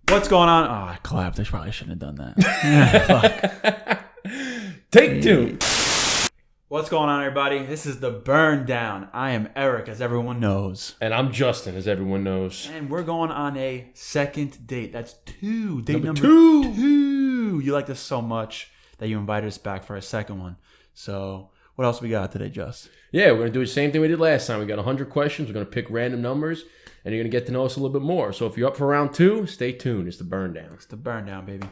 What's going on? Oh, I clapped. I probably shouldn't have done that. Take two. What's going on, everybody? This is the Burn Down. I am Eric, as everyone knows. And I'm Justin, as everyone knows. And we're going on a second date. That's two. Date number two. two. You like this so much that you invited us back for a second one. So, what else we got today, Just? Yeah, we're going to do the same thing we did last time. We got 100 questions. We're going to pick random numbers, and you're going to get to know us a little bit more. So if you're up for round two, stay tuned. It's the Burn Down. It's the Burn Down, baby.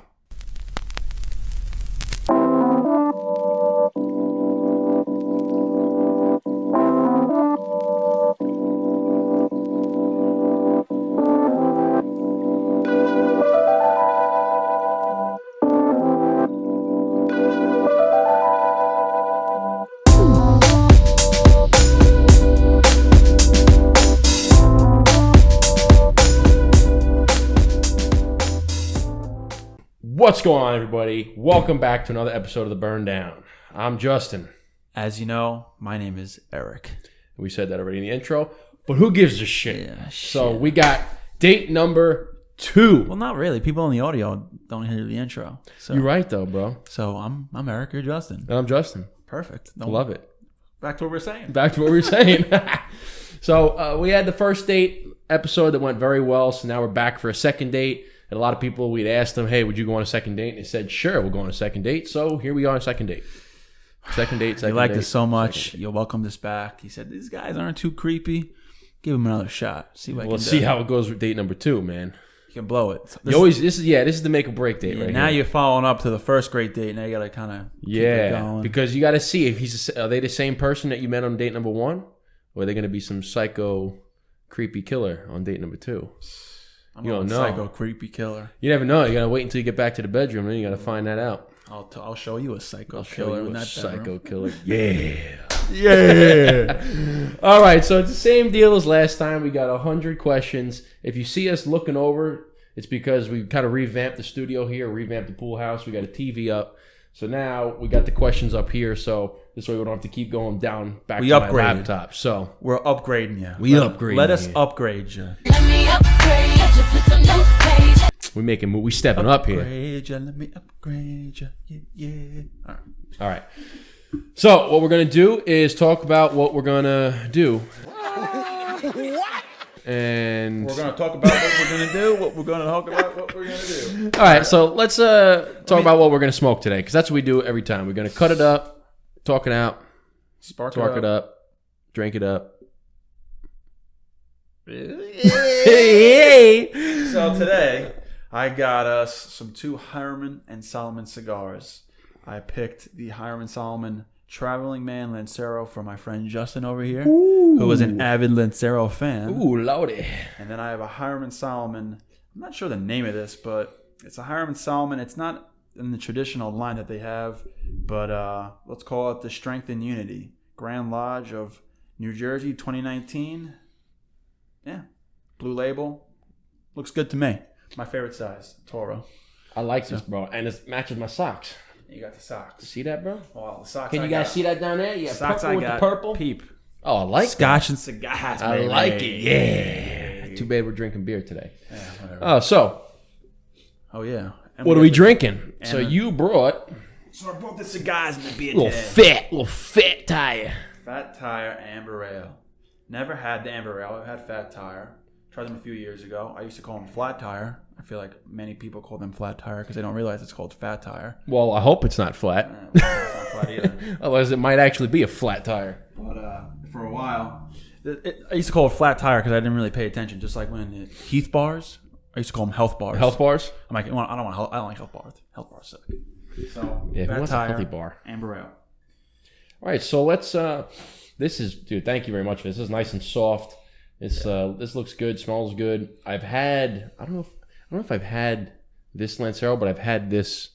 What's going on, everybody? Welcome back to another episode of the Burn Down. I'm Justin. As you know, my name is Eric. We said that already in the intro, but who gives a shit? Yeah, So shit. we got date number 2. Well, not really. People in the audio don't hear the intro. So, You're right, though, bro. So I'm Eric. You're Justin. And I'm Justin. Perfect. I love it. Back to what we're saying. Back to what we were saying. So we had the first date episode that went very well. So now we're back for a second date. And a lot of people, we'd asked them, hey, would you go on a second date? And they said, sure, we'll go on a second date. So here we are on a second date. Second date. You like this so much. You'll welcome this back. He said, these guys aren't too creepy. Give him another shot. See what I can Let's do. see how it goes with date number 2, man. You can blow it. This is the make or break date right now here. you're following up to the first great date. Now you got to kind of keep it going. Because you got to see if are they the same person that you met on date number 1? Or are they going to be some psycho, creepy killer on date number 2? I'm you a don't know. psycho creepy killer. You never know. You got to wait until you get back to the bedroom, and then you got to find that out. I'll show you a psycho I'll show killer you in a that psycho bedroom. killer. Yeah. Yeah. All right, so it's the same deal as last time. We got 100 questions. If you see us looking over, it's because we kind of revamped the studio here, revamped the pool house. We got a TV up. So now we got the questions up here, so this way we don't have to keep going down back to my laptop. So We're upgrading you. upgrading Let us you. upgrade you. Let me upgrade you, put some new page. we stepping up here. Upgrade you. Let me upgrade you. Yeah. All right. All right. So what we're gonna do is talk about what we're gonna do. And We're going to talk about what we're going to do, what we're going to talk about, what we're going to do. all right, so let's talk about what we're gonna smoke today, because that's what we do every time. We're gonna cut it up, talk it out, Spark it up, drink it up. So today, I got us some 2 Hiram and Solomon cigars. I picked the Hiram Solomon Traveling Man Lancero for my friend Justin over here, who was an avid Lancero fan. Ooh, lordy. And then I have a Hiram Solomon. I'm not sure the name of this, but it's a Hiram Solomon. It's not in the traditional line that they have, but let's call it the Strength and Unity Grand Lodge of New Jersey 2019. Yeah, blue label. Looks good to me. My favorite size, Toro. I like this, bro, and it matches my socks. You got the socks. See that, bro? Well, the socks. Can you guys see that down there? You got Socks purple I with got. the purple. Peep. Oh, I like Scotch and cigars. that. I baby. like it. Yeah. Too bad we're drinking beer today. Yeah, whatever. Oh, Yeah. And what are we drinking? So and- you brought So I brought the cigars in the beer little fat tire. Fat Tire Amber Ale. Never had the Amber Ale. I've had Fat Tire. Tried them a few years ago. I used to call them Flat Tire. I feel like many people call them Flat Tire because they don't realize it's called Fat Tire. Well, I hope it's not flat. It's not flat either. Otherwise, it might actually be a flat tire. But for a while, I used to call it Flat Tire because I didn't really pay attention. Just like when Heath bars, I used to call them Health Bars. Health bars? I'm like, I don't like Health Bars. Health Bars suck. So Yeah, who Fat wants a Tire, healthy bar? Amber Ale. All right, so let's. This is, dude. Thank you very much for this. This is nice and soft. This looks good. Smells good. I don't know if I've had this Lancero, but I've had this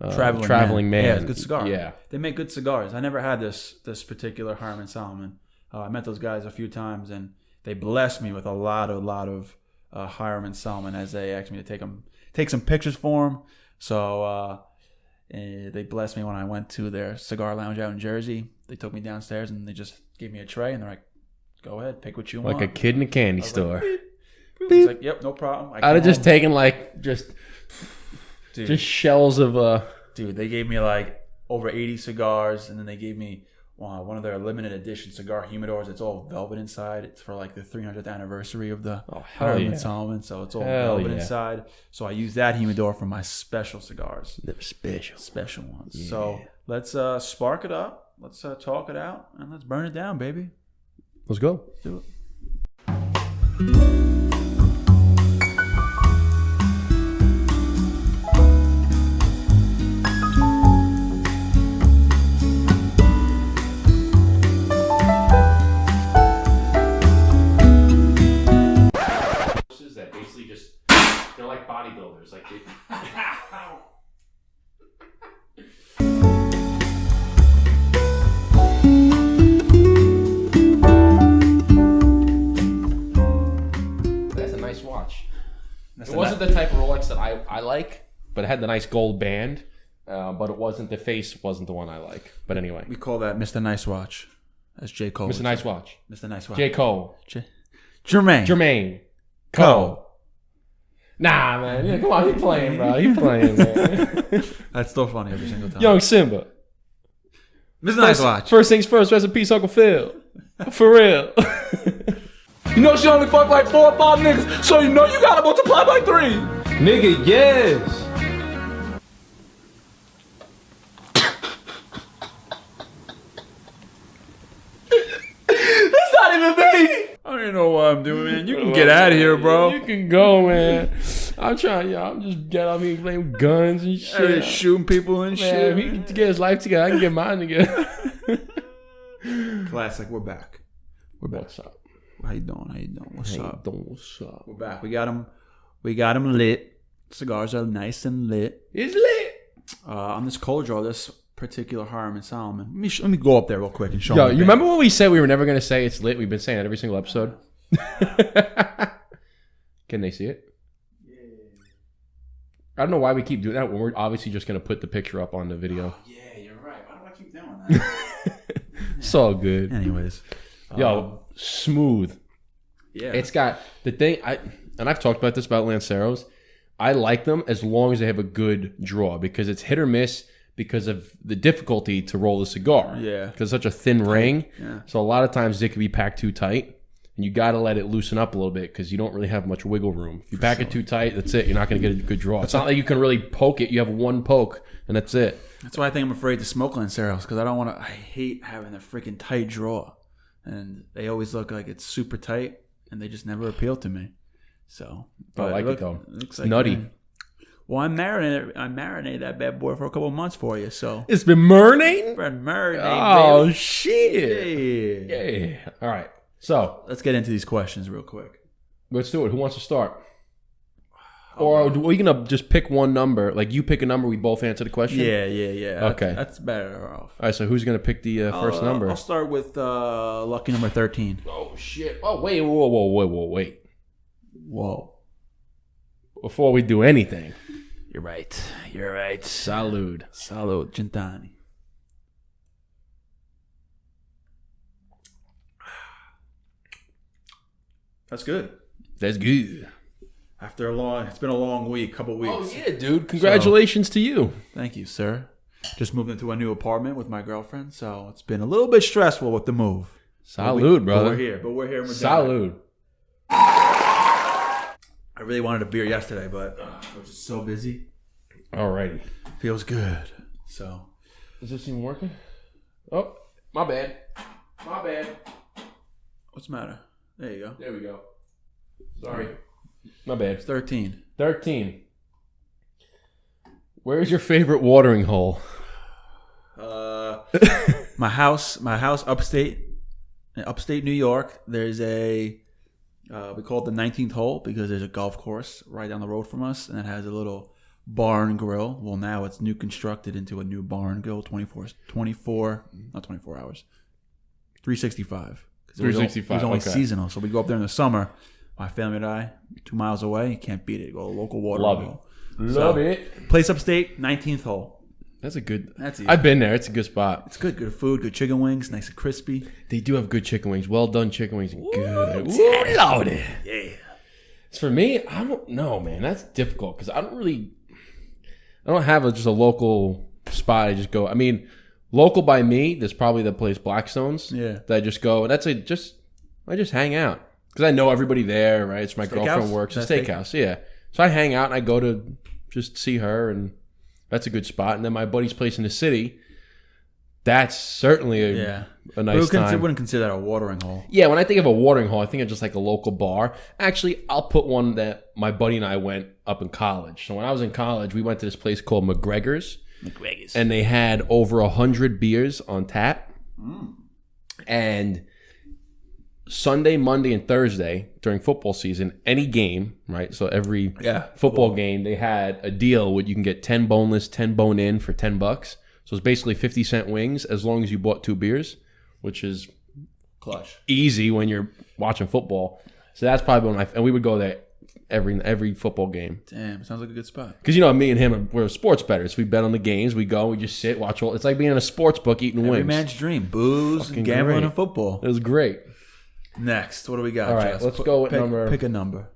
Traveling Man. Yeah, it's a good cigar. Yeah, they make good cigars. I never had this particular Hiram Solomon. I met those guys a few times, and they blessed me with a lot of Hiram Solomon as they asked me to take some pictures for them. So they blessed me when I went to their cigar lounge out in Jersey. They took me downstairs and they just gave me a tray and they're like, "Go ahead, pick what you want." like a kid in a candy store. Like, He's like, yep, no problem. I'd have just taken like just shells of Dude, they gave me like over 80 cigars, and then they gave me one of their limited edition cigar humidors. It's all velvet inside. It's for like the 300th anniversary of the Hiram and Solomon, so it's all velvet inside. So I use that humidor for my special cigars. The special ones. Yeah. So let's spark it up. Let's talk it out, and let's burn it down, baby. Let's go. Let's do it. That basically just they're like bodybuilders, like they, that's a nice watch. It wasn't the type of Rolex that I like, but it had the nice gold band. But it wasn't, the face wasn't the one I like. But anyway, We call that Mr. Nice Watch. That's J. Cole. Mr. Nice Watch, Mr. Nice Watch. J. Cole, Jermaine. Cole. Nah, man, yeah, come on, you playing, bro? You playing, man? That's still funny every single time. Young Simba. Mr. Nice Watch. First things first, rest in peace, Uncle Phil. For real. You know she only fucked like 4 or 5 niggas, so you know you gotta multiply by 3. Nigga, yes. That's not even me. I don't even know what I'm doing, man. You can get out of here, bro. You can go, man. I'm trying, I'm just get out here playing with guns and shit. Shooting people and Man, shit. if he can get his life together, I can get mine together. Classic. We're back. What's up? How you doing? What's up? What's up? We're back. We got them lit. Cigars are nice and lit. It's lit. On this cold draw, this particular Hiram and Solomon. Let me go up there real quick and show Yo, them. you remember when we said we were never going to say it's lit? We've been saying it every single episode. Can they see it? Yeah. I don't know why we keep doing that when we're obviously just going to put the picture up on the video. Oh, yeah, you're right. Why do I keep doing that? It's all good. Anyways. Yo, smooth. Yeah. It's got the thing, and I've talked about this about Lanceros. I like them as long as they have a good draw because it's hit or miss because of the difficulty to roll the cigar. Yeah. Because it's such a thin ring. Yeah. So a lot of times it can be packed too tight. And you got to let it loosen up a little bit because you don't really have much wiggle room. If you pack it too tight, that's it. You're not going to get a good draw. It's not like you can really poke it. You have one poke, and that's it. That's why I think I'm afraid to smoke Lanceros because I hate having a freaking tight draw. And they always look like it's super tight, and they just never appeal to me. So, I like it though. It looks It's nutty. Man. Well, I marinated that bad boy for a couple of months for you. So It's been marinating? marinated. Oh, baby. shit. Yeah. Yeah. All right. So, Let's get into these questions real quick. let's do it. Who wants to start? Or are we going to just pick one number? Like you pick a number, we both answer the question? Yeah. Okay. That's better off. All right, so who's going to pick the first number? I'll start with lucky number 13. Oh, shit. Oh, wait. Wait. Whoa. Before we do anything. You're right. Salud. Salud, Gentani. That's good. That's good. It's been a long week, couple weeks. Oh, yeah, dude. Congratulations to you. Thank you, sir. Just moved into a new apartment with my girlfriend, so it's been a little bit stressful with the move. Salud, brother. But we're here. And we're Salud. I really wanted a beer yesterday, but I was just so busy. Alrighty. Feels good. So, Is this even working? Oh, my bad. what's the matter? There you go. There we go. Sorry. My bad. 13. 13. Where's your favorite watering hole? My house upstate New York. There's a we call it the 19th hole because there's a golf course right down the road from us, and it has a little barn grill. Well, now it's new constructed into a new barn grill, 24 not 24 hours, 365. 365. It was only okay. seasonal, so we go up there in the summer. My family and I, 2 miles away, you can't beat it. Go to a local water Love hole. it. Love it. Place upstate, 19th hole. That's a good. That's easy. I've been there. It's a good spot. It's good food, good chicken wings, nice and crispy. They do have good chicken wings. Well done chicken wings. Good. Ooh, Lordy. Yeah. For me, I don't know, man. That's difficult because I don't have just a local spot. I just go. I mean, local by me, there's probably the place Blackstone's. Yeah. That I just go. I just hang out because I know everybody there, right? It's my girlfriend works. It's a steakhouse, yeah. So I hang out and I go to just see her, and that's a good spot. And then my buddy's place in the city. That's certainly a nice time. I wouldn't consider that a watering hole. Yeah, when I think of a watering hole, I think of just like a local bar. Actually, I'll put one that my buddy and I went up in college. So when I was in college, we went to this place called McGregor's. And they had over 100 beers on tap. And Sunday, Monday, and Thursday during football season, any game, right? So every football game, they had a deal where you can get 10 boneless, 10 bone-in for $10. So it's basically 50-cent wings as long as you bought 2 beers, which is Clutch. Easy when you're watching football. So that's probably one of my... And we would go there every football game. Damn, sounds like a good spot. Because, me and him, we're sports bettors. We bet on the games. We go, we just sit, watch all... It's like being in a sports book eating wings. Every man's dream. Booze, Fucking gambling, great. and football. It was great. Next, what do we got, All right, Jess? let's go with number... Pick a number.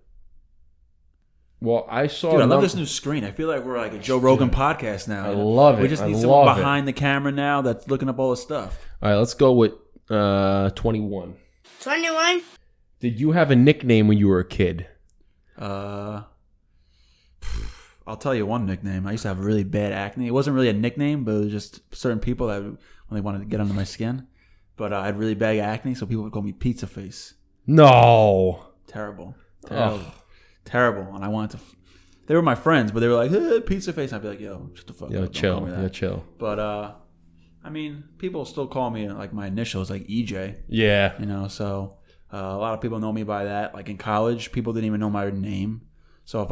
Well, I saw... Dude, I love this new screen. I feel like we're like a Joe Rogan podcast now. I love it. We just need someone behind the camera now that's looking up all the stuff. All right, let's go with 21. 21? Did you have a nickname when you were a kid? I'll tell you one nickname. I used to have really bad acne. It wasn't really a nickname, but it was just certain people that when they wanted to get under my skin. But I had really bad acne, so people would call me Pizza Face. No. Terrible. Oh. Terrible. And I wanted to... They were my friends, but they were like, Pizza Face. I'd be like, yo, shut the fuck up. Don't call me that. Yo, chill. But, I mean, people still call me, like, my initials, like EJ. Yeah. So a lot of people know me by that. Like, in college, people didn't even know my name. So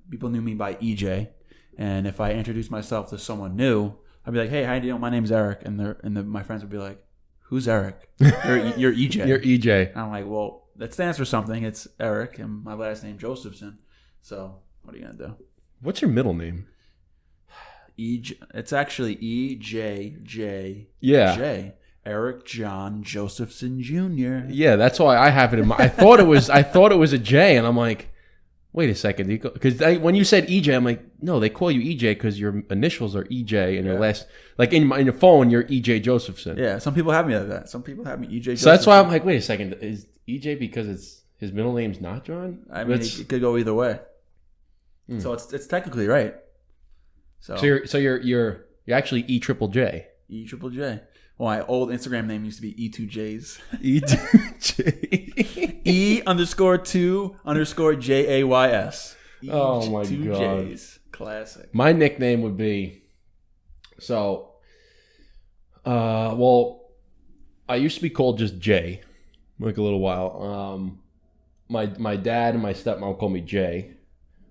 people knew me by EJ. And if I introduced myself to someone new, I'd be like, hey, how do you know? My name's Eric. And my friends would be like, who's Eric? You're EJ. You're EJ. And I'm like, well, that stands for something. It's Eric, and my last name Josephson. So what are you gonna do? What's your middle name? It's actually EJJ. Yeah. J. Eric John Josephson Jr. Yeah, that's why I have it in my... I thought it was a J, and I'm like, wait a second. Because when you said EJ, I'm like, no, they call you EJ because your initials are EJ, and your last... Like, in your phone, you're EJ Josephson. Yeah, some people have me like that. Some people have me EJ Josephson. So that's why I'm like, wait a second. Is EJ because his middle name's not John? I mean, it could go either way. So it's technically right. So you're actually E triple J. E triple J. Well, my old Instagram name used to be E2Js. E2J. E_2_JAYS. Oh my God. J's. Classic. My nickname would be... So, I used to be called just Jay, like a little while. My dad and my stepmom called me Jay.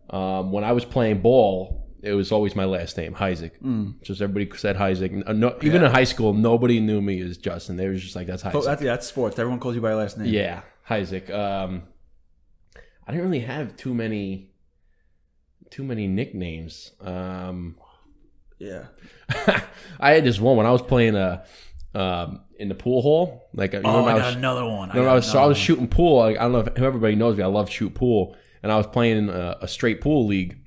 When I was playing ball, it was always my last name, Isaac. Just everybody said Isaac. Even in high school, nobody knew me as Justin. They were just like, that's Isaac. That's sports. Everyone calls you by your last name. Yeah, Isaac. I didn't really have too many nicknames. Yeah. I had this one when I was playing in the pool hall. Like, I got another one. I was shooting pool. Like, I don't know if everybody knows me. I love to shoot pool, and I was playing in a straight pool league.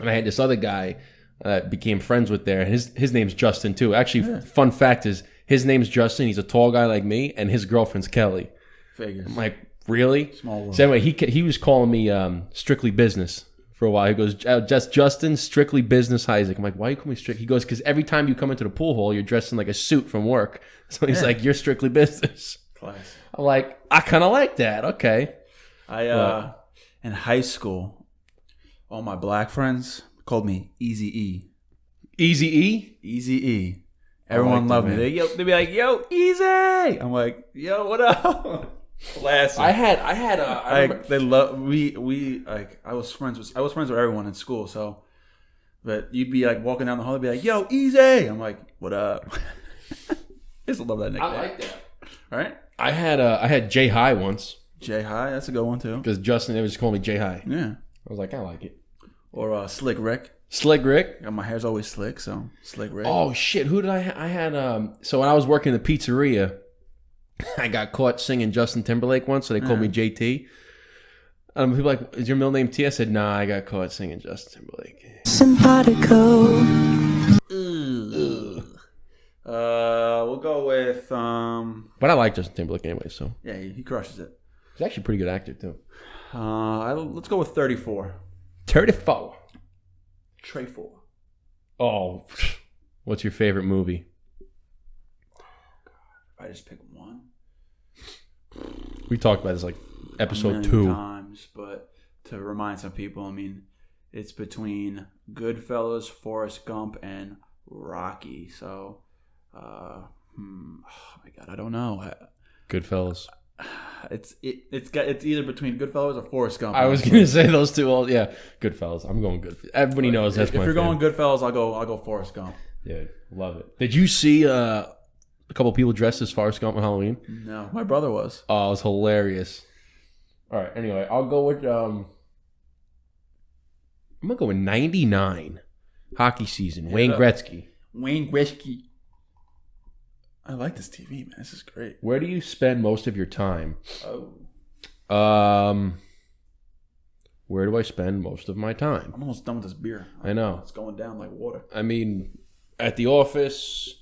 And I had this other guy that became friends with there. His name's Justin too. Actually, fun fact is his name's Justin. He's a tall guy like me, and his girlfriend's Kelly. Figures. I'm like, really? Small world. So anyway, he was calling me Strictly Business for a while. He goes, just Justin, Strictly Business Isaac. I'm like, why you call me Strict? He goes, because every time you come into the pool hall, you're dressed in like a suit from work. So he's like, you're Strictly Business. Class. I'm like, I kind of like that. Okay. In high school, all my black friends called me Easy E. Easy E? Easy E. Everyone loved me. They'd be like, yo, Easy. I'm like, yo, what up? Classic. I was friends with everyone in school, so but you'd be like walking down the hall and be like, yo, Easy. I'm like, what up? I just love that nickname. I like that. Right? I had J High once. J High, that's a good one too. Because Justin, they would just call me J High. Yeah. I was like, I like it. Or Slick Rick. Slick Rick. My hair's always slick, so Slick Rick. Oh shit! Who did I had? So when I was working in the pizzeria, I got caught singing Justin Timberlake once, so they called me JT. People are like, is your middle name T? I said, nah, I got caught singing Justin Timberlake. Simpatico. We'll go with But I like Justin Timberlake anyway, so. yeah, he crushes it. He's actually a pretty good actor, too. Let's go with 34. 34. Trey 4. Oh, what's your favorite movie? If I just pick one. We talked about this like episode a 2. million times, but to remind some people, I mean, it's between Goodfellas, Forrest Gump, and Rocky. So, oh my God, I don't know. Goodfellas. It's either between Goodfellas or Forrest Gump. I was gonna say those two. All yeah, Goodfellas. I'm going Goodfellas. Everybody knows that's if my you're favorite. going Goodfellas, I'll go Forrest Gump. Yeah, love it. Did you see a couple people dressed as Forrest Gump on Halloween? No, my brother was. Oh, it was hilarious. All right. Anyway, I'll go with I'm gonna go with 99 hockey season. Wayne Gretzky. Wayne Gretzky. I like this TV, man. This is great. Where do you spend most of your time? Oh, Where do I spend most of my time? I'm almost done with this beer. I know. It's going down like water. I mean, at the office.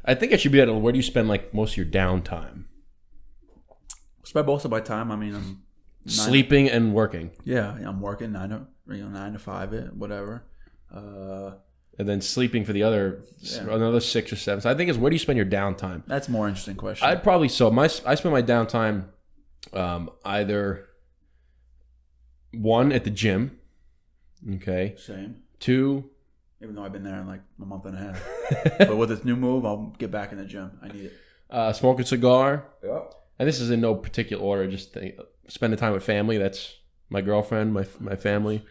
I think I should be able to. Where do you spend like most of your downtime? Spend most of my time. I mean, I'm Sleeping and working. Yeah, I'm working 9 to 5, whatever. And then sleeping for the another 6 or 7. So I think it's where do you spend your downtime? That's a more interesting question. I'd probably I spend my downtime either 1 at the gym, okay, Same. 2 Even though I've been there in like a month and a half. But with this new move, I'll get back in the gym. I need it. smoke a cigar. Yep. And this is in no particular order. Just spending time with family. That's my girlfriend, my family,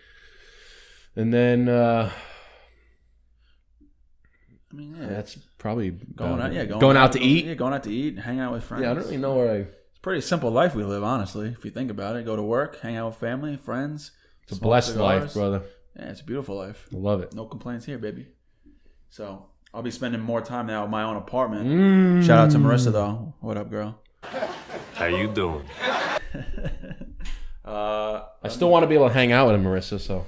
and then. I mean, yeah, That's probably going out. Yeah, going out to eat. Yeah, going out to eat, hang out with friends. Yeah, I don't really know where It's a pretty simple life we live, honestly. If you think about it, go to work, hang out with family, friends. It's a smoke blessed cigars. life, brother. Yeah, it's a beautiful life. I love it. No complaints here, baby. So I'll be spending more time now in my own apartment. Shout out to Marissa though. What up, girl? How you doing? I still want to be able to hang out with Marissa, so.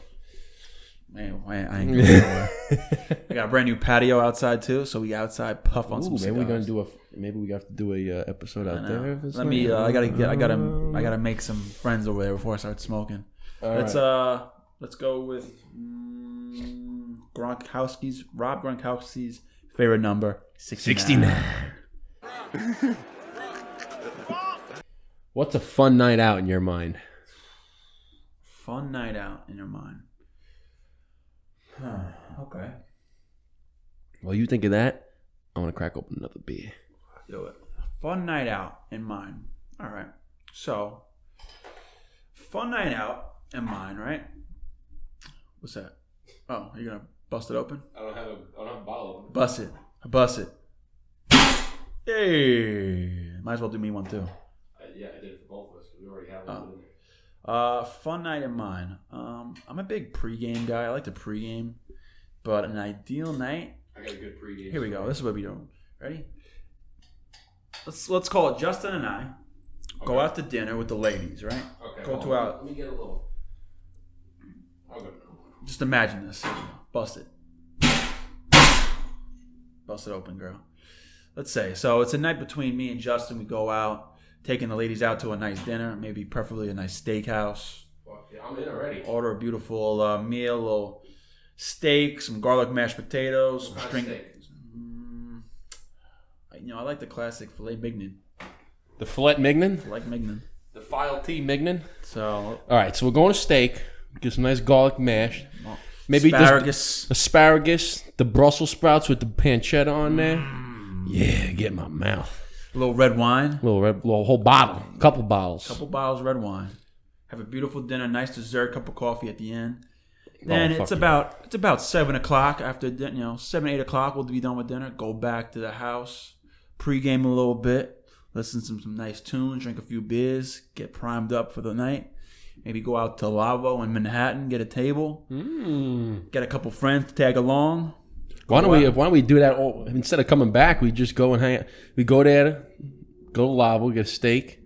Man, I ain't going nowhere. I got a brand new patio outside too, so we outside puff on some Maybe cigars. we're gonna do maybe we have to do a episode out there. if it's Let me. not- I gotta make some friends over there before I start smoking. Let's go with Rob Gronkowski's favorite number, 69. What's a fun night out in your mind? Fun night out in your mind. Okay. While you think of that, I want to crack open another beer. Do it. Fun night out in mind. All right. So, fun night out in mind, right? What's that? Oh, you're gonna bust it open? I don't have a bottle. Bust it. Bust it. Hey. Might as well do me one too. Yeah, I did it for both of us. We already have one. Fun night in mind. I'm a big pregame guy. I like to pregame, but an ideal night. I got a good pregame. Here we go. This is what we do. Ready? Let's call it Justin and I go out to dinner with the ladies, right? Okay. Go to out. Let me get a little. I'll go. Just imagine this. Bust it. Bust it open, girl. Let's say. So it's a night between me and Justin. We go out, taking the ladies out to a nice dinner, maybe preferably a nice steakhouse. Fuck yeah, I'm in already. Order a beautiful meal, a little steak, some garlic mashed potatoes, some string. I like the classic filet mignon. The filet mignon? Filet mignon. The file T mignon? So, all right, so we're going to steak. Get some nice garlic mash. Maybe asparagus. The Brussels sprouts with the pancetta on there. Yeah, get in my mouth. A little red wine. Little whole bottle. Couple bottles. Couple bottles of red wine. Have a beautiful dinner, nice dessert, cup of coffee at the end. Then it's about 7:00 after 7, 8 o'clock. We'll be done with dinner. Go back to the house, pregame a little bit, listen to some nice tunes, drink a few beers, get primed up for the night. Maybe go out to Lavo in Manhattan, get a table, get a couple friends to tag along. Why don't we do that instead of coming back? We just go and hang out. We go there, go to Lavo, get a steak,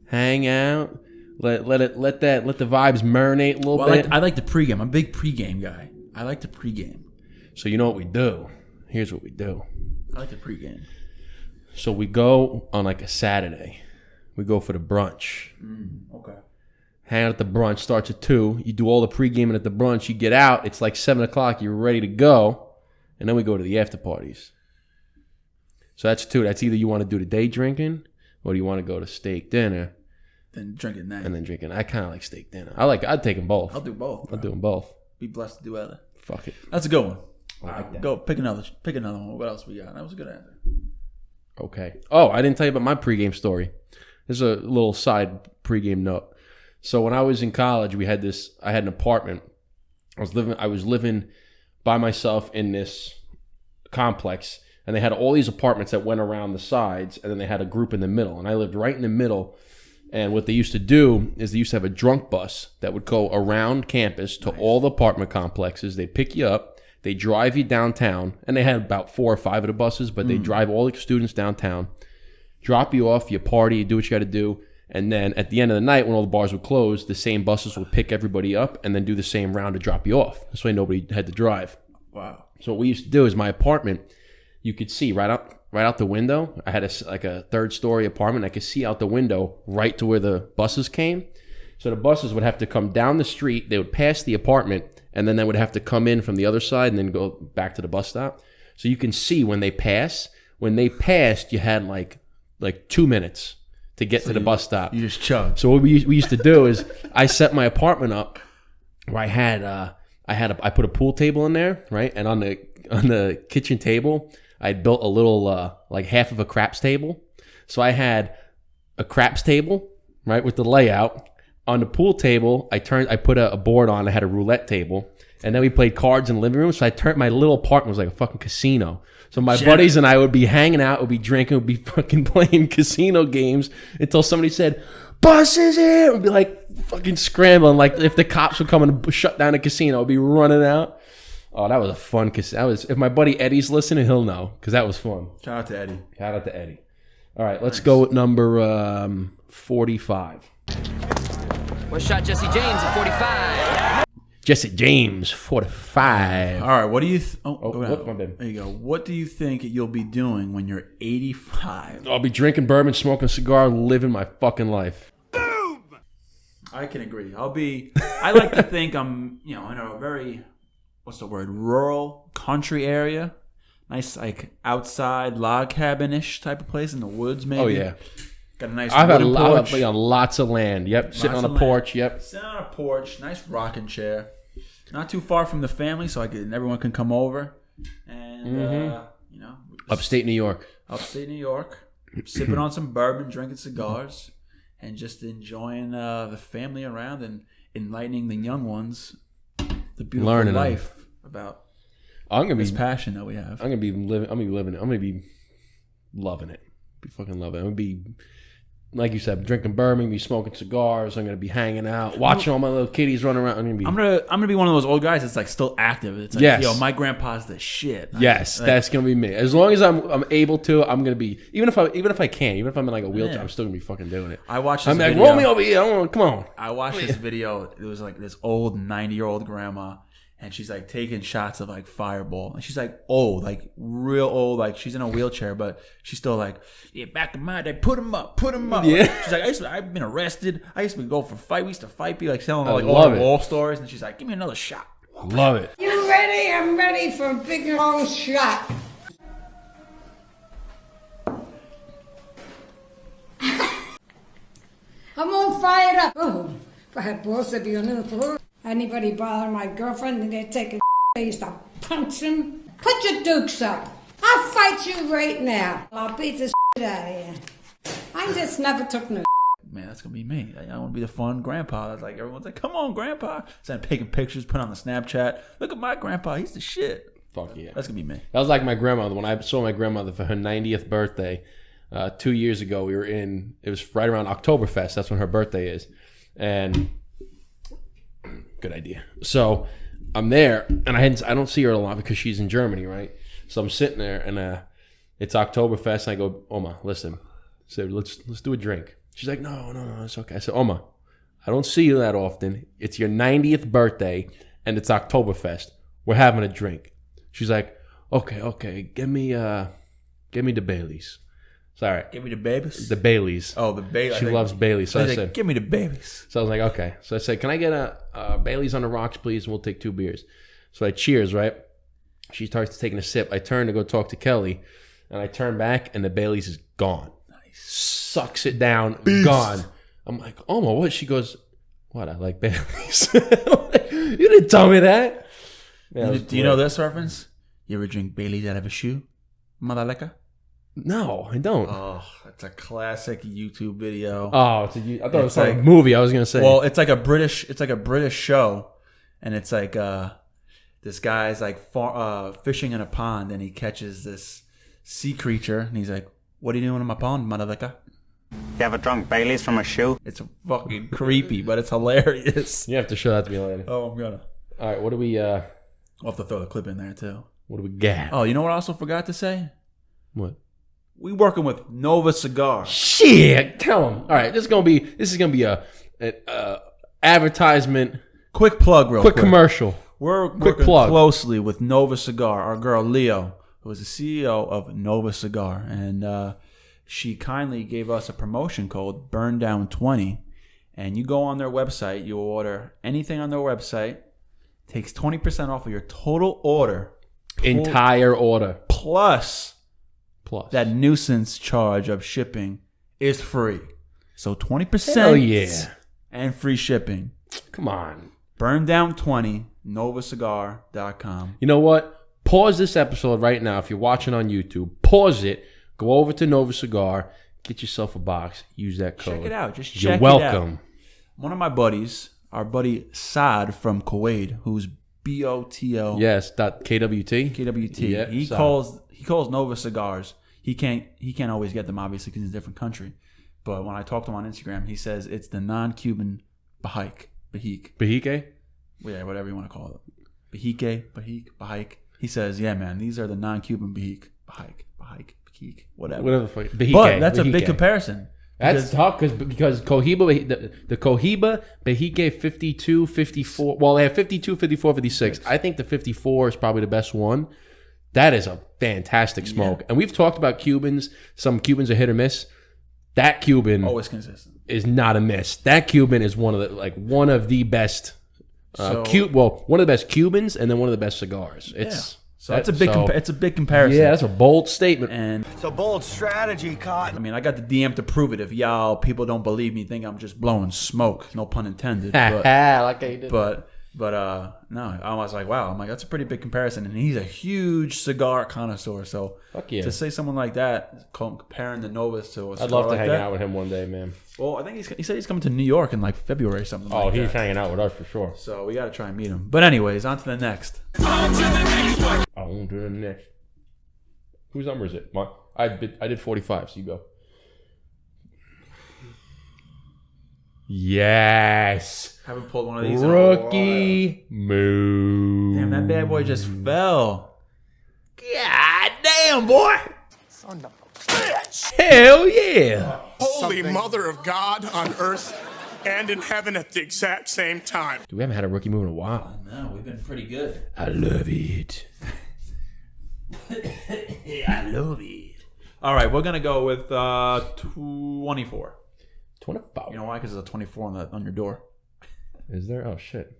hang out. Let the vibes marinate a little bit. I like the pregame. I'm a big pregame guy. I like the pregame. So you know what we do? Here's what we do. I like the pregame. So we go on like a Saturday. We go for the brunch. Okay. Hang out at the brunch. Starts at 2. You do all the pre-gaming at the brunch. You get out. It's like 7 o'clock. You're ready to go. And then we go to the after parties. So that's 2. That's either you want to do the day drinking or do you want to go to steak dinner. Then drink at night. And then drinking. I kind of like steak dinner. I'd take them both. I'll do both. I'll do them both. Be blessed to do either. Fuck it. That's a good one. I like that. Go pick another one. What else we got? That was a good answer. Okay. Oh, I didn't tell you about my pregame story. This is a little side pregame note. So when I was in college, I had an apartment. I was living by myself in this complex, and they had all these apartments that went around the sides, and then they had a group in the middle, and I lived right in the middle. And what they used to do is they used to have a drunk bus that would go around campus to all the apartment complexes. They'd pick you up. They drive you downtown, and they had about 4 or 5 of the buses, but they drive all the students downtown, drop you off, you party, you do what you got to do, and then at the end of the night, when all the bars would close, the same buses would pick everybody up and then do the same round to drop you off. This way nobody had to drive. Wow. So what we used to do is my apartment, you could see right out the window. I had a 3rd-story apartment. I could see out the window right to where the buses came. So the buses would have to come down the street. They would pass the apartment, and then they would have to come in from the other side and then go back to the bus stop. So you can see when they pass. When they passed, you had like 2 minutes to get to the bus stop. You just chugged. So what we used to do is I set my apartment up where I put a pool table in there, right? And on the kitchen table, I built a little like half of a craps table. So I had a craps table, right, with the layout. On the pool table, I put a board on. I had a roulette table, and then we played cards in the living room. So my little apartment was like a fucking casino. So my buddies and I would be hanging out, would be drinking, would be fucking playing casino games until somebody said, "Bus is here!" We'd be like fucking scrambling. Like if the cops would come and shut down the casino, I'd be running out. Oh, that was a fun casino. If my buddy Eddie's listening, he'll know because that was fun. Shout out to Eddie. Shout out to Eddie. All right, let's go with number 45. One shot Jesse James at 45. Jesse James, 45. All right, what do you... my bad. There you go. What do you think you'll be doing when you're 85? I'll be drinking bourbon, smoking a cigar, living my fucking life. Boom! I can agree. I like to think I'm, in a very, rural country area. Nice, like, outside log cabin-ish type of place in the woods, maybe. Oh, yeah. Got a nice I've had porch. lots of land. Yep, sitting on a porch. Yep. Sitting on a porch, nice rocking chair. Not too far from the family, so everyone can come over. And, Upstate New York. Upstate New York. Sipping on some bourbon, drinking cigars, and just enjoying the family around and enlightening the young ones the beautiful life about this passion that we have. I'm gonna be living. I'm gonna be loving it. Be fucking loving it. I'm gonna be, like you said, drinking bourbon, be smoking cigars. I'm gonna be hanging out, watching all my little kiddies run around. I'm gonna be one of those old guys that's like still active. It's like, yo, my grandpa's the shit. Yes, that's gonna be me. As long as I'm able to, I'm gonna be. Even if I can't, even if I'm in like a wheelchair, I'm still gonna be fucking doing it. I watched this I'm video. like, roll me over here. Come on. I watched this video. It was like this old 90-year-old grandma. And she's like taking shots of like Fireball. And she's like old, like real old. Like she's in a wheelchair, but she's still like, yeah, back in my day, put him up. Yeah. She's like, I've been arrested. I used to go for fight. We used to fight people, like telling like love all it. war stories. And she's like, give me another shot. Love it. You ready? I'm ready for a big long shot. I'm all fired up. Oh, if I had balls to be on the anybody bother my girlfriend and they're taking I used to punch them. Put your dukes up. I'll fight you right now. I'll beat the out of you. I just never took no. Man, that's gonna be me. I want to be the fun grandpa. That's like everyone's like, come on, grandpa. So I'm taking pictures, put on the Snapchat. Look at my grandpa. He's the shit. Fuck yeah. That's gonna be me. That was like my grandmother. When I saw my grandmother for her 90th birthday 2 years ago, it was right around Oktoberfest. That's when her birthday is. And good idea. So I'm there, and I don't see her a lot because she's in Germany, right? So I'm sitting there, and it's Oktoberfest, and I go, Oma, listen. I said, let's do a drink. She's like, no, it's okay. I said, Oma, I don't see you that often. It's your 90th birthday, and it's Oktoberfest. We're having a drink." She's like, "Okay, give me the Baileys." Sorry, Give me the babies. the Baileys. Oh, the Baileys. She loves Baileys. So I Like, said, give me the babies. so I was like, okay. So I said, "Can I get a Baileys on the rocks, please? And we'll take 2 beers." So I cheers, right? She starts taking a sip. I turn to go talk to Kelly, and I turn back, and the Baileys is gone. Nice. Sucks it down, gone. I'm like, "Oh my, what?" She goes, "What? I like Baileys." You didn't tell me that. Yeah, Do you know this reference? You ever drink Bailey's out of a shoe? Mother liquor? No, I don't. Oh, it's a classic YouTube video. I thought it was It's like a like- movie. I was gonna say. Well, it's like a British show, and it's like this guy's like fishing in a pond, and he catches this sea creature, and he's like, "What are you doing in my pond, mother liquor?" You ever drunk Baileys from a shoe? It's fucking creepy, but it's hilarious. You have to show that to me later. Oh, I'm gonna. All right, what do we We'll have to throw the clip in there too. get? Oh, you know what I also forgot to say? What? We working with Nova Cigar. Shit! Tell him. All right, this is gonna be a advertisement, Quick plug, real quick. commercial. We're Quick working plug. closely with Nova Cigar. Our girl Leo, who is the CEO of Nova Cigar, and she kindly gave us a promotion code burndown20. And you go on their website, you order anything on their website, takes 20% off of your total order, Entire order plus plus. that nuisance charge of shipping is free. So 20% Hell yeah. and free shipping. Come on. Burndown20, novacigar.com. You know what? Pause this episode right now. If you're watching on YouTube, pause it. Go over to Nova Cigar. Get yourself a box. Use that code. Check it out. Just check You're it welcome. out. One of my buddies, our buddy Saad from Kuwait, who's BOTO Yes. KWT. KWT. Yeah, he Saad. calls Nova Cigars. He can't always get them, obviously, because he's in a different country. But when I talk to him on Instagram, he says it's the non-Cuban Bahik. Bahike? Yeah, whatever you want to call it. Bahik. He says, yeah, man, these are the non-Cuban Bahik. Bahik, whatever. Whatever the fuck. Bahike. But that's a big Bahike. comparison. That's tough because Cohiba, the Cohiba, Bahike 52, 54. Well, they have 52, 54, 56. I think the 54 is probably the best one. That is a fantastic smoke. And we've talked about Cubans. Some Cubans are hit or miss. That Cuban Always consistent. is not a miss. That Cuban is one of the best. One of the best Cubans, and then one of the best cigars. It's a big comparison. Yeah, that's a bold statement. And It's a bold strategy, Cotton. I mean, I got the DM to prove it. If y'all people don't believe me, think I'm just blowing smoke. No pun intended. like I did. But no, I was like, wow. I'm like, that's a pretty big comparison. And he's a huge cigar connoisseur. So Fuck yeah. to say someone like that, comparing the Novas to a cigar I'd love to like hang that, out with him one day, man. Well, I think he said he's coming to New York in like February or something. Oh, like he's that. hanging out with us for sure. So we got to try and meet him. But anyways, on to the next. On to the next. Whose number is it? I did 45, so you go. Yes. Haven't pulled one of these in a while. Rookie move. Damn, that bad boy just fell. God damn, boy. Hell yeah. Holy Mother of God on earth and in heaven at the exact same time. Dude, we haven't had a rookie move in a while. No, we've been pretty good. I love it. I love it. All right, we're going to go with 24. 24. You know why? Because there's a 24 on your door. Is there? Oh, shit.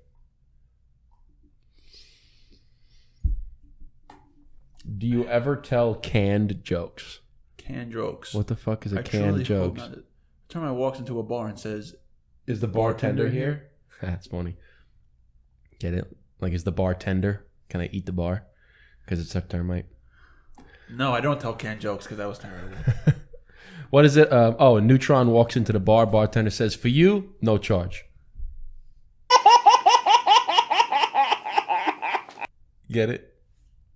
Do you ever tell canned jokes? Canned jokes. What the fuck is a I canned truly joke? hope not. Someone walks into a bar and says, Is the bartender here? That's funny. Get it? Like, is the bartender? Can I eat the bar? Because it's a termite. no, I don't tell canned jokes because that was terrible. What is it? A neutron walks into the bar. Bartender says, "For you, no charge." Get it?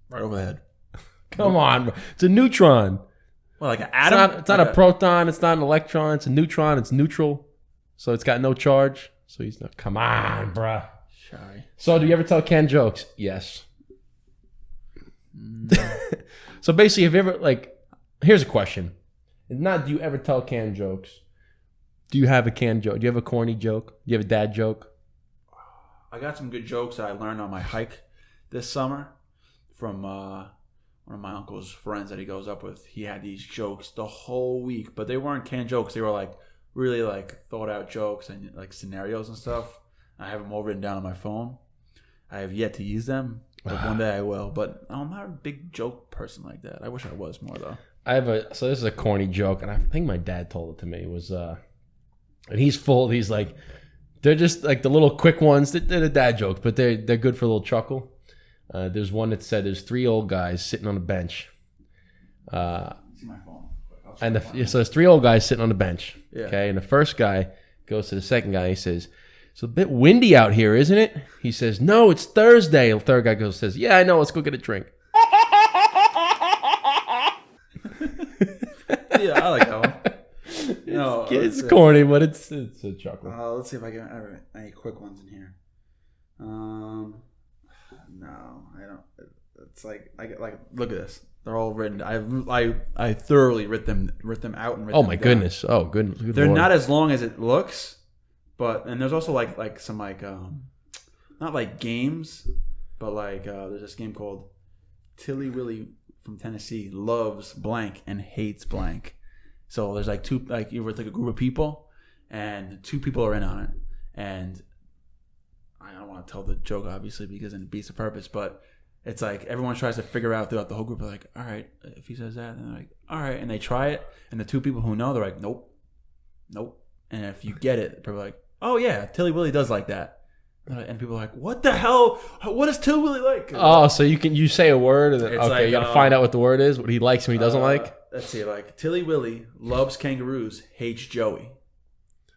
Right over the head. Come on, bro. It's a neutron. Well, like an It's atom? not a proton. It's not an electron. It's a neutron. It's neutral. So it's got no charge. So he's not. Come on, bruh. Sorry. So do you ever tell canned jokes? Yes. So basically, if you ever, like, here's a question. Not do you ever tell canned jokes. Do you have a canned joke? Do you have a corny joke? Do you have a dad joke? I got some good jokes that I learned on my hike this summer from one of my uncle's friends that he goes up with. He had these jokes the whole week, but they weren't canned jokes. They were like really like thought out jokes and like scenarios and stuff. I have them all written down on my phone. I have yet to use them, but one day I will. But I'm not a big joke person like that. I wish I was more though. So this is a corny joke, and I think my dad told it to me. It was and he's full of these like, they're just like the little quick ones. They're the dad jokes, but they're good for a little chuckle. There's one that said there's 3 old guys sitting on a bench. See my phone. So there's 3 old guys sitting on the bench. Yeah. Okay, and the first guy goes to the second guy. He says, "It's a bit windy out here, isn't it?" He says, "No, it's Thursday." The third guy says, "Yeah, I know. Let's go get a drink." Yeah, I like that one. It's corny, but it's a chuckle. Let's see if I can any quick ones in here. No, I don't. It's like look at this. They're all written. I thoroughly writ them out and writ Oh them my down. goodness! Oh goodness! Good They're Lord. not as long as it looks, and there's also like some not like games, but like there's this game called Tilly Willie from Tennessee loves blank and hates blank. So there's like you're with like a group of people, and 2 people are in on it, and I don't want to tell the joke obviously because it beats the purpose, but it's like everyone tries to figure out throughout the whole group. They're like, all right, if he says that, and they're like, all right, and they try it, and the 2 people who know, they're like, nope, and if you get it, they're like, oh yeah, Tilly Willie does like that. And people are like, what the hell? What is Tilly Willie like? Oh, so you say a word, and then, It's okay, like, you gotta find out what the word is, what he likes and what he doesn't like. Let's see, like Tilly Willie loves kangaroos, hates Joey.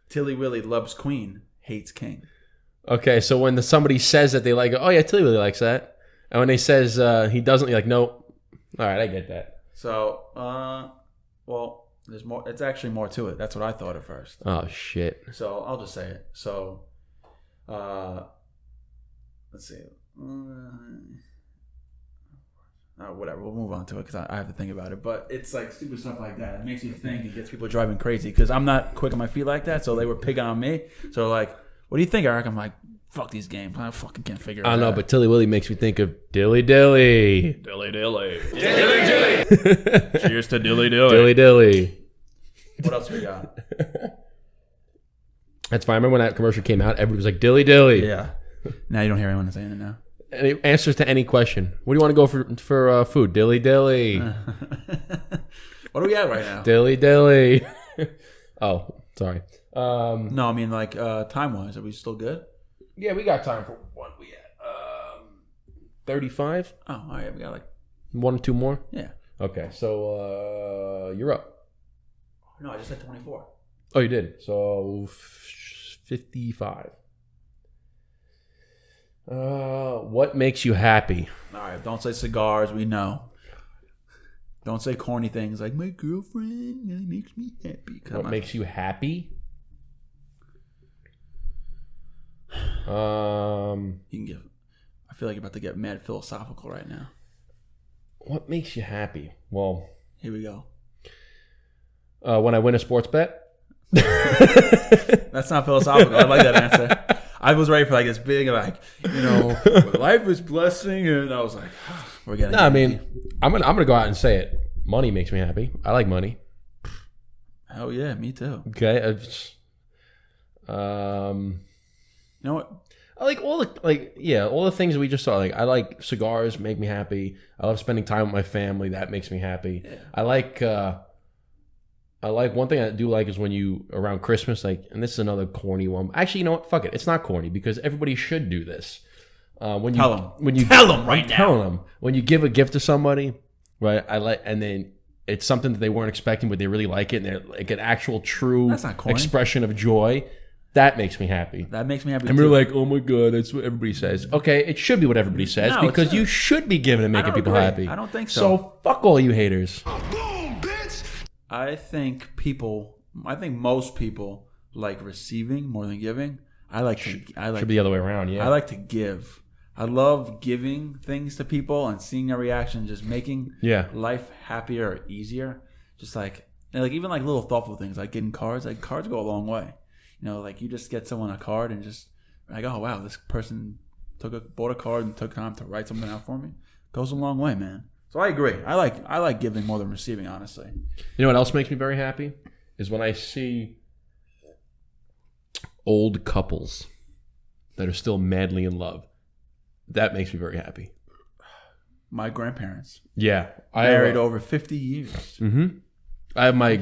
Tilly Willie loves Queen, hates King. Okay, so when somebody says that they like it, oh yeah, Tilly really likes that. And when they says he doesn't, you're like, nope. All right, I get that. So, well, there's more. It's actually more to it. That's what I thought at first. Oh shit. So I'll just say it. So, let's see. Whatever. We'll move on to it because I have to think about it. But it's like stupid stuff like that. It makes you think. It gets people driving crazy because I'm not quick on my feet like that. So they were picking on me. So like, what do you think, Eric? I'm like, fuck these games. I fucking can't figure it out. I don't know, but Tilly Willie makes me think of Dilly Dilly. Dilly Dilly. Dilly Dilly. Cheers to Dilly Dilly. Dilly Dilly. What else we got? That's fine. I remember when that commercial came out, everybody was like, Dilly Dilly. Yeah. Now you don't hear anyone saying it now. Any answers to any question. What do you want to go for food? Dilly Dilly. What are we at right now? Dilly Dilly. Oh, sorry. No, I mean like time-wise. Are we still good? Yeah, we got time for what we at. 35? Oh, all right. We got like 1 or 2 more? Yeah. Okay, so you're up. No, I just said 24. Oh, you did. So 55. What makes you happy? All right, don't say cigars. We know. Don't say corny things like my girlfriend makes me happy. What makes you happy? You can get. I feel like you're about to get mad philosophical right now. What makes you happy? Well, here we go. When I win a sports bet. That's not philosophical. I like that answer. I was ready for like this big, like, life is blessing, and I was like, we're getting. No, I mean, I'm gonna go out and say it. Money makes me happy. I like money. Hell yeah, me too. Okay. You know what? I like all the things we just saw. Like I like cigars, make me happy. I love spending time with my family. That makes me happy. Yeah. I like one thing I do like is when you around Christmas, like, and this is another corny one. Actually, you know what? Fuck it. It's not corny because everybody should do this. Tell them when you give a gift to somebody, right? And then it's something that they weren't expecting, but they really like it, and they're like an actual true expression of joy. That makes me happy. That makes me happy. And we're like, oh my god, that's what everybody says. Okay, it should be what everybody says because you should be giving and making people happy. I don't think so. So fuck all you haters. I think most people like receiving more than giving. Should be the other way around. Yeah, I like to give. I love giving things to people and seeing their reaction, just making life happier or easier. Just like And like even like little thoughtful things like getting cards. Like cards go a long way. You know, like you just get someone a card and just like, oh wow, this person bought a card and took time to write something out for me. Goes a long way, man. So I agree. I like giving more than receiving, honestly. You know what else makes me very happy is when I see old couples that are still madly in love. That makes me very happy. My grandparents. Yeah, married over 50 years. Mm-hmm. I have my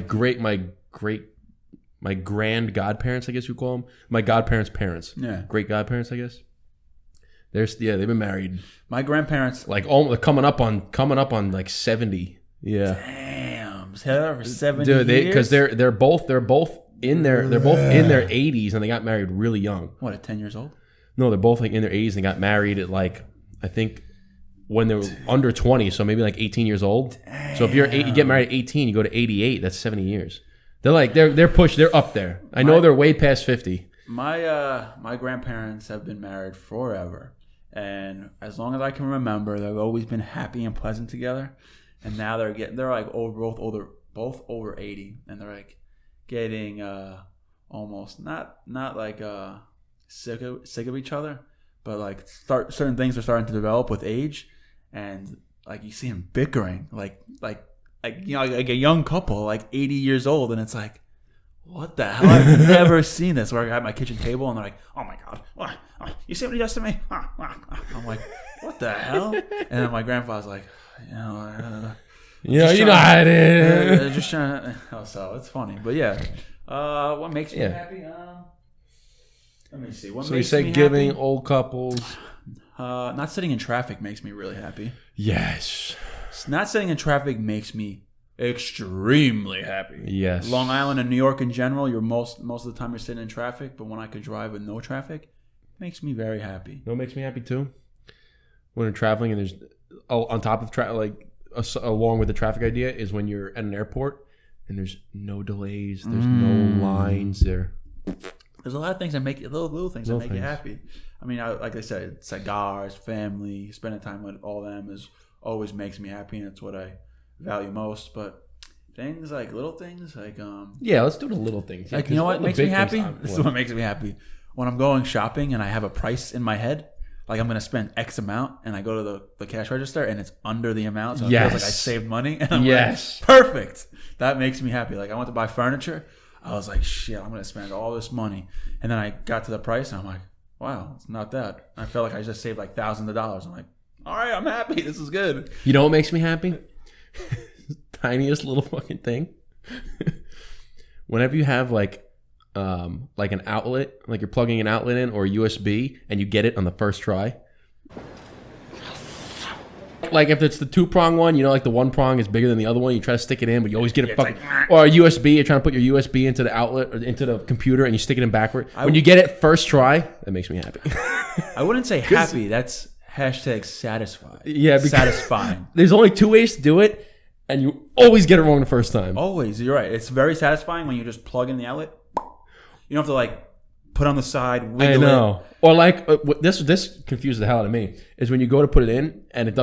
grand godparents, I guess you call them. My godparents' parents. Yeah. Great godparents, I guess. They've been married. My grandparents, like coming up on like 70. Yeah. Damn, for 70 Dude, years. Because they're both in their 80s and they got married really young. What, at 10 years old? No, they're both like in their 80s and got married at like I think when they were under 20, so maybe like 18 years old. Damn. So if you get married at 18, you go to 88. That's 70 years. They're like they're pushed. They're up there. I know they're way past 50. My grandparents have been married forever. And as long as I can remember, they've always been happy and pleasant together. And now they're like both over 80, and they're like getting almost not like sick of each other, but like certain things are starting to develop with age, and like you see them bickering, like you know, like a young couple, like 80 years old, and it's like, what the hell? I've never seen this. Where I got my kitchen table and they're like, oh my God, what? You see what he does to me? I'm like, what the hell? And then my grandfather's like, you know how it is. Just trying to, so it's funny. But yeah, what makes me happy? Let me see. What so makes you say me giving happy? Old couples. Not sitting in traffic makes me really happy. Yes. Not sitting in traffic makes me extremely happy. Yes. Long Island and New York in general, you're most of the time you're sitting in traffic, but when I could drive with no traffic, it makes me very happy. You know what makes me happy too? When you're traveling and there's on top of along with the traffic idea is when you're at an airport and there's no delays, there's no lines there. There's a lot of things that make you little things that make you happy. I mean, like I said, cigars, family, spending time with all them always makes me happy, and it's what I value most. But things like little things like yeah, let's do the little things. Like, you know what makes me happy? This is what makes me happy. When I'm going shopping and I have a price in my head, like I'm gonna spend X amount, and I go to the cash register and it's under the amount, so it feels like I saved money. And I'm like, perfect. That makes me happy. Like I went to buy furniture, I was like, shit, I'm gonna spend all this money, and then I got to the price and I'm like, wow, it's not that. I felt like I just saved like thousands of dollars. I'm like, all right, I'm happy. This is good. You know what makes me happy? Tiniest little fucking thing. Whenever you have like an outlet, like you're plugging an outlet in or a USB, and you get it on the first try. Like if it's the 2-prong one, you know, like the 1 prong is bigger than the other one. You try to stick it in, but you always get it fucking. Or a USB, you're trying to put your USB into the outlet or into the computer, and you stick it in backward. When you get it first try, that makes me happy. I wouldn't say happy. That's hashtag satisfied. Yeah, satisfying. There's only 2 ways to do it, and you always get it wrong the first time. Always, you're right. It's very satisfying when you just plug in the outlet. You don't have to like put on the side, wiggle I know. Or like this confuses the hell out of me is when you go to put it in and it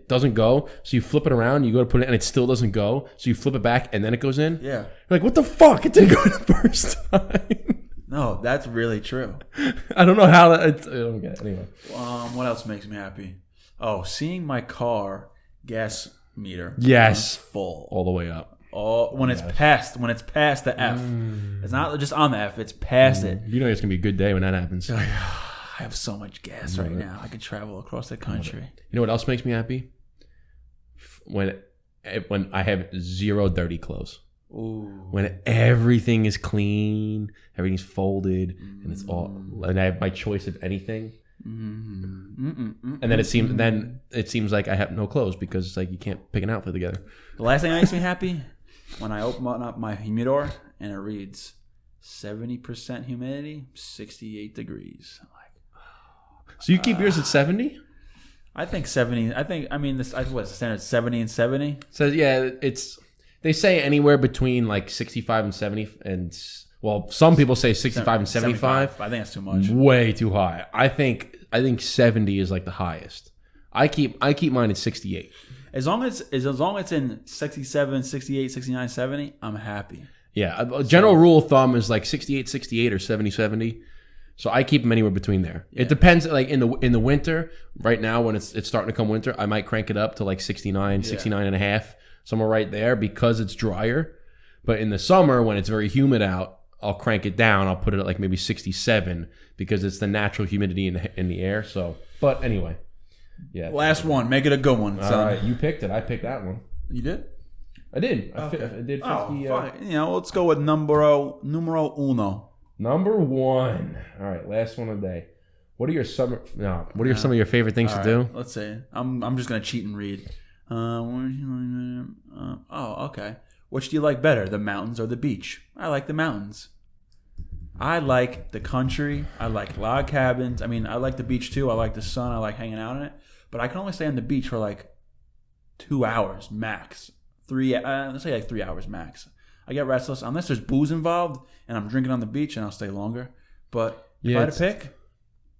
doesn't go, so you flip it around, you go to put it and it still doesn't go, so you flip it back and then it goes in. Yeah. You're like, what the fuck? It didn't go the first time. No, that's really true. I don't know how that. I don't get it. Anyway. What else makes me happy? Oh, seeing my car gas meter. Yes. Full all the way up. When it's past the F. It's not just on the F, it's past it. You know it's gonna be a good day when that happens. I have so much gas right now. I could travel across the country. You know what else makes me happy? When I have 0 dirty clothes. Ooh. When everything is clean, everything's folded, and it's all, and I have my choice of anything. And then it seems like I have no clothes because it's like you can't pick an outfit together. The last thing that makes me happy, when I open up my humidor and it reads 70% humidity, 68 degrees. I'm like, so you keep yours at 70? I think 70. What's the standard? 70 and 70. So yeah, they say anywhere between like 65 and 70, and well, some people say 65 and 75. I think that's too much. Way too high. I think 70 is like the highest. I keep mine at 68. As long as it's in 67, 68, 69, 70, I'm happy. Yeah, a general rule of thumb is like 68, 68 or 70, 70. So I keep them anywhere between there. Yeah. It depends. Like in the winter, right now when it's starting to come winter, I might crank it up to like 69, 69 and a half, somewhere right there because it's drier. But in the summer when it's very humid out, I'll crank it down. I'll put it at like maybe 67 because it's the natural humidity in the air. So, but anyway. Yeah. Last one. Make it a good one. All right. You picked it. I picked that one. You did? I did. Okay. I did 50. Let's go with numero uno. Number one. All right. Last one of the day. What are some of your favorite things to do? Let's see. I'm just going to cheat and read. Okay. Which do you like better, the mountains or the beach? I like the mountains. I like the country. I like log cabins. I mean, I like the beach too. I like the sun. I like hanging out in it. But I can only stay on the beach for like 2 hours max. Let's say like 3 hours max. I get restless unless there's booze involved and I'm drinking on the beach and I'll stay longer. But if I had to pick,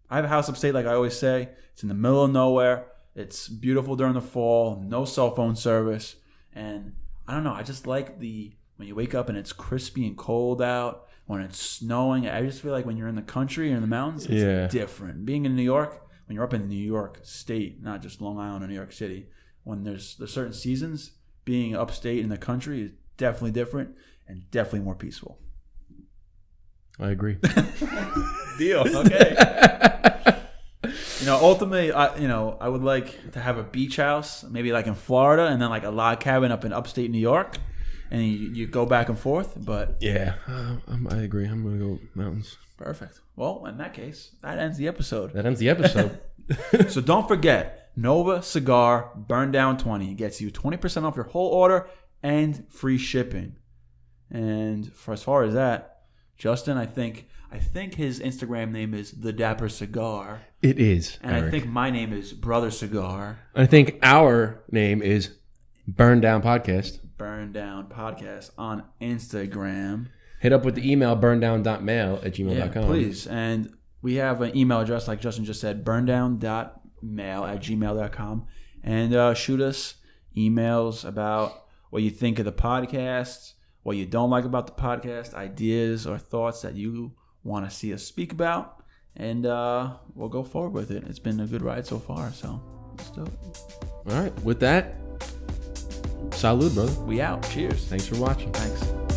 I have a house upstate like I always say. It's in the middle of nowhere. It's beautiful during the fall. No cell phone service. And I don't know. I just like when you wake up and it's crispy and cold out. When it's snowing. I just feel like when you're in the country or in the mountains, it's different. Being in New York, when you're up in New York State, not just Long Island or New York City, when there's certain seasons, being upstate in the country is definitely different and definitely more peaceful. I agree. Deal. Okay. Ultimately, I would like to have a beach house, maybe like in Florida, and then like a log cabin up in upstate New York, and you go back and forth. But yeah, I agree. I'm gonna go mountains. Perfect. Well, in that case, that ends the episode. So don't forget, Nova Cigar Burndown 20 gets you 20% off your whole order and free shipping. And for as far as that, Justin, I think his Instagram name is The Dapper Cigar. It is. And Eric. I think my name is Brother Cigar. I think our name is Burndown Podcast. Burndown Podcast on Instagram. Hit up with the email burndown.mail at gmail.com. Yeah, please. And we have an email address, like Justin just said, burndown.mail at gmail.com. And shoot us emails about what you think of the podcast, what you don't like about the podcast, ideas or thoughts that you want to see us speak about. And we'll go forward with it. It's been a good ride so far, so let's do it. All right. With that, salud, brother. We out. Cheers. Thanks for watching. Thanks.